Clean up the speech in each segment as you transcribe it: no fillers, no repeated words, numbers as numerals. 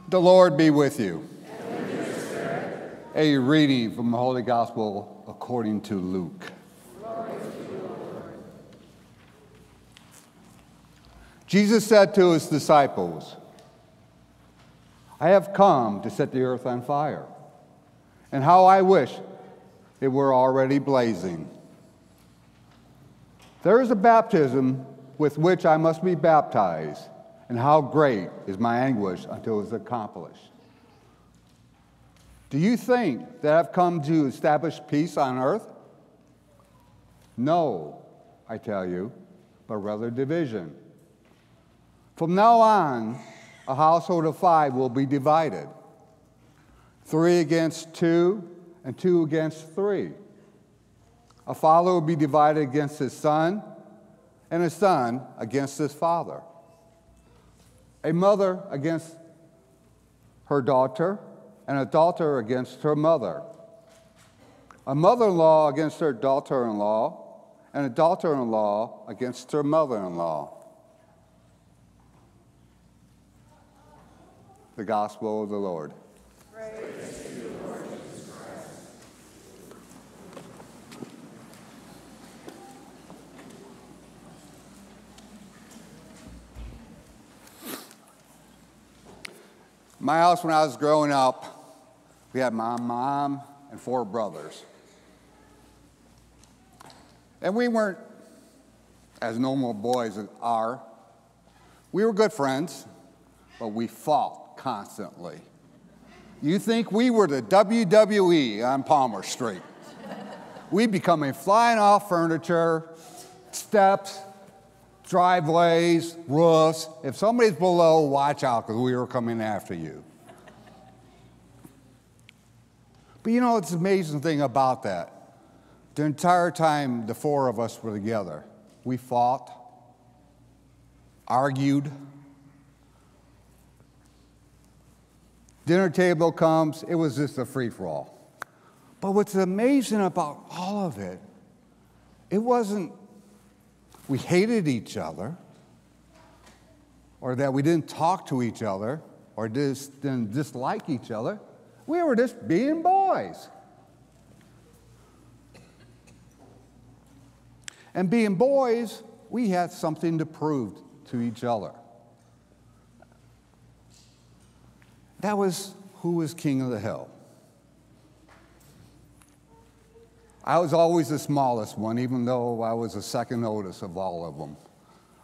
The Lord be with you. And with your spirit. A reading from the Holy Gospel according to Luke. Glory to you, Lord. Jesus said to his disciples, I have come to set the earth on fire, and how I wish it were already blazing. There is a baptism with which I must be baptized, and how great is my anguish until it is accomplished. Do you think that I've come to establish peace on earth? No, I tell you, but rather division. From now on, a household of 5 will be divided, 3 against 2, and 2 against 3. A father will be divided against his son, and a son against his father. A mother against her daughter, and a daughter against her mother. A mother-in-law against her daughter-in-law, and a daughter-in-law against her mother-in-law. The Gospel of the Lord. Praise to you, Lord Jesus Christ. My house, when I was growing up, we had my mom and 4 brothers. And we weren't, as normal boys are, we were good friends, but we fought constantly. You think we were the WWE on Palmer Street. We becoming flying off furniture, steps, driveways, roofs. If somebody's below, watch out, because we were coming after you. But you know, it's the amazing thing about that. The entire time the 4 of us were together, we fought, argued. Dinner table comes, it was just a free-for-all. But what's amazing about all of it, it wasn't we hated each other, or that we didn't talk to each other, or just didn't dislike each other. We were just being boys. And being boys, we had something to prove to each other. That was who was king of the hill. I was always the smallest one, even though I was the second oldest of all of them.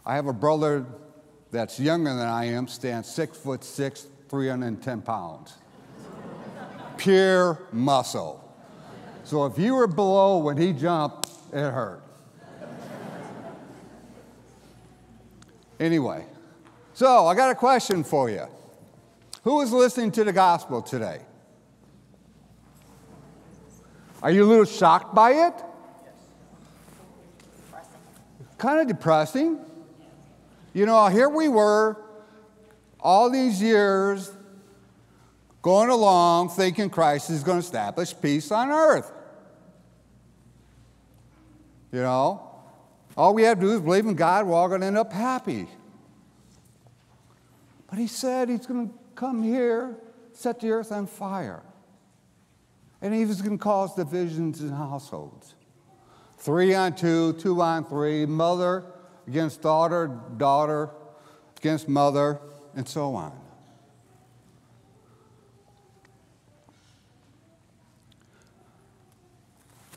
I have a brother that's younger than I am, stands 6'6", 310 pounds. Pure muscle. So if you were below when he jumped, it hurt. Anyway, so I got a question for you. Who is listening to the gospel today? Are you a little shocked by it? Yes. Kind of depressing. You know, here we were, all these years, going along, thinking Christ is going to establish peace on earth. You know, all we have to do is believe in God, we're all going to end up happy. But he said he's going to come here, set the earth on fire. And he was going to cause divisions in households. 3 on 2, 2 on 3, mother against daughter, daughter against mother, and so on.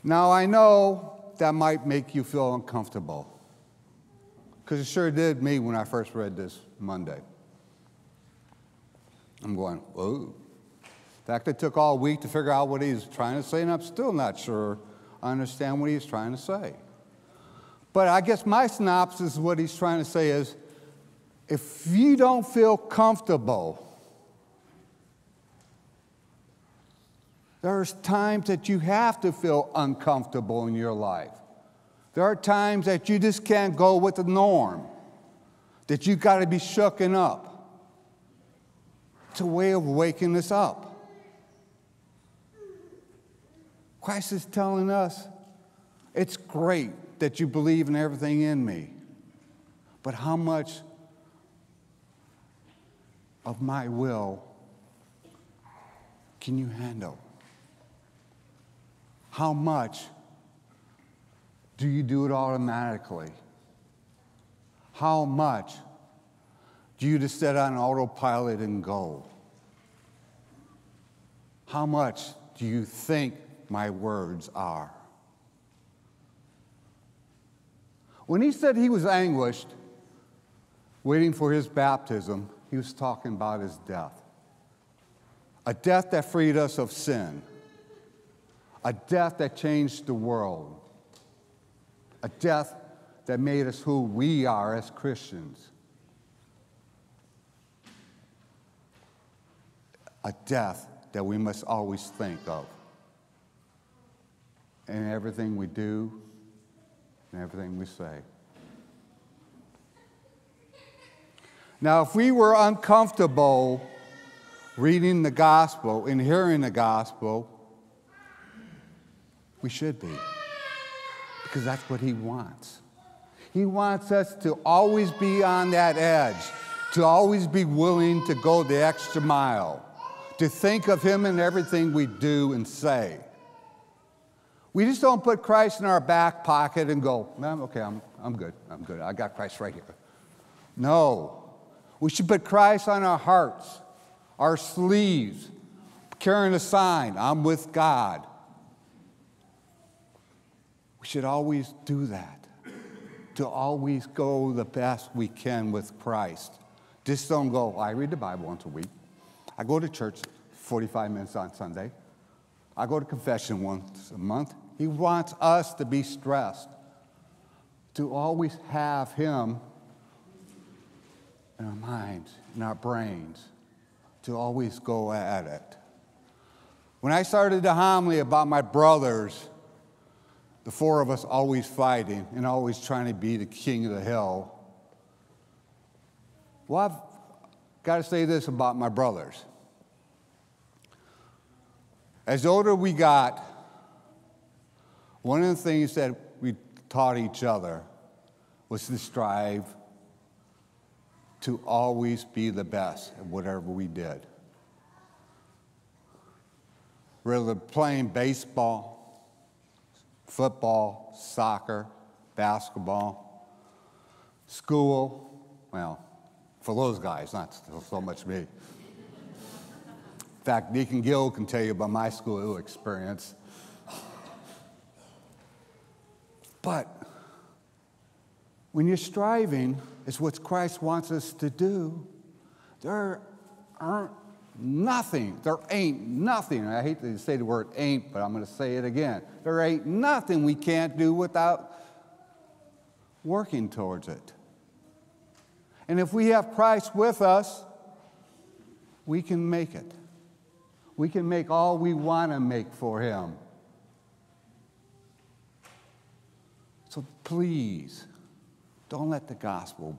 Now, I know that might make you feel uncomfortable, because it sure did me when I first read this Monday. I'm going, whoa. In fact, it took all week to figure out what he's trying to say, and I'm still not sure I understand what he's trying to say. But I guess my synopsis of what he's trying to say is, if you don't feel comfortable, there's times that you have to feel uncomfortable in your life. There are times that you just can't go with the norm, that you've got to be shooken up. It's a way of waking us up. Christ is telling us, it's great that you believe in everything in me, but how much of my will can you handle? How much do you do it automatically? How much do you just set on autopilot and go? How much do you think my words are? When he said he was anguished, waiting for his baptism, he was talking about his death. A death that freed us of sin. A death that changed the world. A death that made us who we are as Christians. A death that we must always think of in everything we do and everything we say. Now, if we were uncomfortable reading the gospel and hearing the gospel, we should be, because that's what he wants. He wants us to always be on that edge, to always be willing to go the extra mile, to think of him in everything we do and say. We just don't put Christ in our back pocket and go, okay, I'm good. I got Christ right here. No. We should put Christ on our hearts, our sleeves, carrying a sign, I'm with God. We should always do that, to always go the best we can with Christ. Just don't go, I read the Bible once a week. I go to church 45 minutes on Sunday. I go to confession once a month. He wants us to be stressed, to always have him in our minds, in our brains, to always go at it. When I started the homily about my brothers, the four of us always fighting and always trying to be the king of the hill, well, I've got to say this about my brothers. As older we got, one of the things that we taught each other was to strive to always be the best at whatever we did. Whether playing baseball, football, soccer, basketball, school, well, for those guys, not so much me. In fact, Deacon Gill can tell you about my school experience. But when you're striving, it's what Christ wants us to do. There ain't nothing, and I hate to say the word ain't, but I'm going to say it again. There ain't nothing we can't do without working towards it. And if we have Christ with us, we can make it. We can make all we want to make for him. So please, don't let the gospel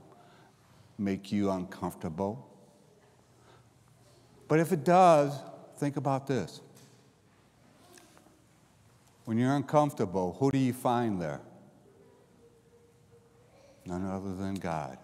make you uncomfortable. But if it does, think about this. When you're uncomfortable, who do you find there? None other than God.